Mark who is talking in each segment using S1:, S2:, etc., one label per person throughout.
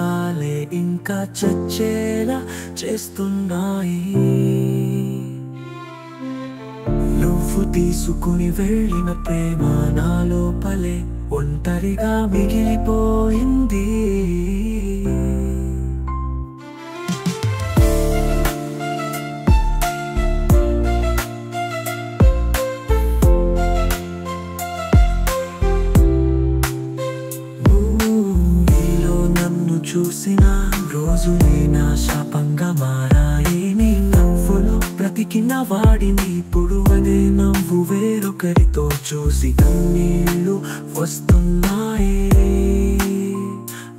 S1: జ్ఞాపకాలే ఇంకా చచ్చేలా చేస్తున్నాయి. నువ్వు తీసుకుని వెళ్ళిన ప్రేమ నా లోపలే ఒంటరిగా మిగిలిపోయింది. చూసిన రోజులే నా శాపంగా మారాయి. నీ నవ్వులో బ్రతికిన వాడిని ఇప్పుడు అదే నవ్వు వేరొకరితో చూసి కన్నీళ్ళు వస్తున్నాయి.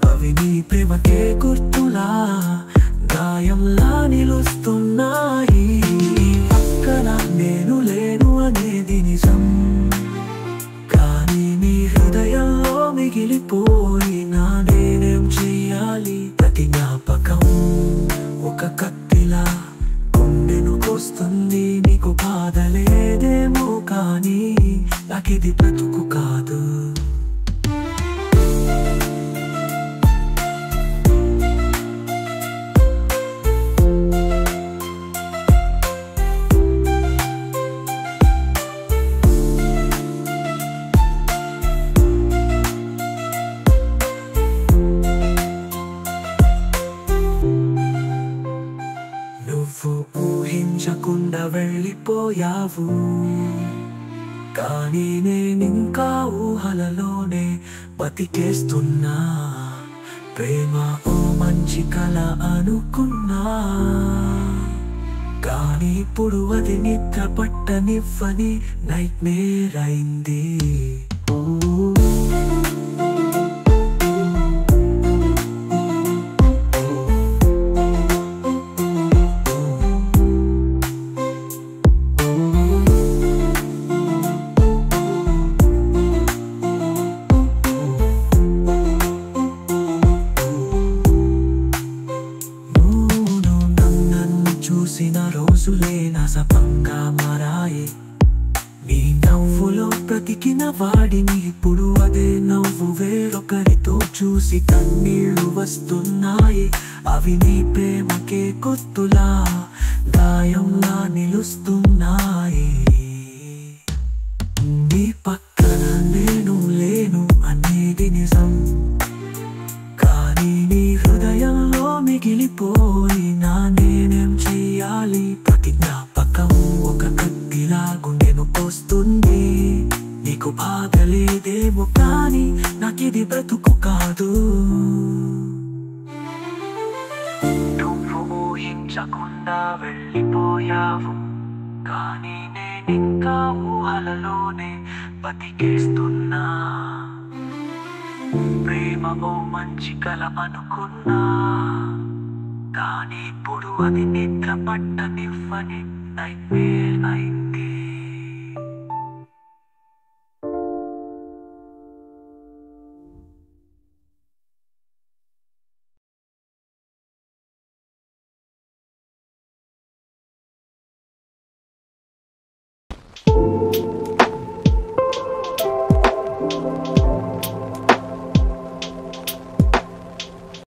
S1: అవి నీ ప్రేమకే గుర్తులా గాయంలా నిలుస్తున్నాయి. పక్కన నేను లేను అనేది నిజం, కానీ నీ హృదయంలో మిగిలిపోయినా నేనేం చెయ్యాలి? ప్రతి జ్ఞాపకం ఒక కత్తిలా గుండెను కోస్తుంది. నీకు బాధ లేదేమో, కానీ నాకిది బ్రతుకు కాదు. ఊహించకుండా వెళ్ళిపోయావు, కానీ నేనింకా ఊహలలోనే బతికేస్తున్నా. ప్రేమ ఓ మంచి కల అనుకున్నా, కానీ ఇప్పుడు అది నిద్ర పట్టనివ్వని నైట్మేర్ అయింది. చూసిన రోజులే నా శాపంగా మారాయి. నీ నవ్వులో బ్రతికిన వాడిని ఇప్పుడు అదే నవ్వు వేరొకరితో చూసి కన్నీళ్ళు వస్తున్నాయి. అవి నీ ప్రేమకే కొత్తులా గాయంలా నిలుస్తున్నాయి. నీ పక్కన నేను లేను అనేది నిజం, కానీ నీ హృదయంలో మిగిలిపోయినా నేనేం చెయ్యాలి? ప్రతి జ్ఞాపకం ఒక కత్తిలా గుండెను కోస్తుంది. నీకు బాధ లేదేమో, కానీ నాకిది బ్రతుకు కాదు. నువ్వు ఊహించకుండా వెళ్ళిపోయావు, కానీ నేనింకా ఊహలలోనే బతికేస్తున్నా. ప్రేమ ఓ మంచి కల అనుకున్నా, కానీ ఇప్పుడు అది నిద్ర పట్టనివ్వని నైట్మేర్ అయింది.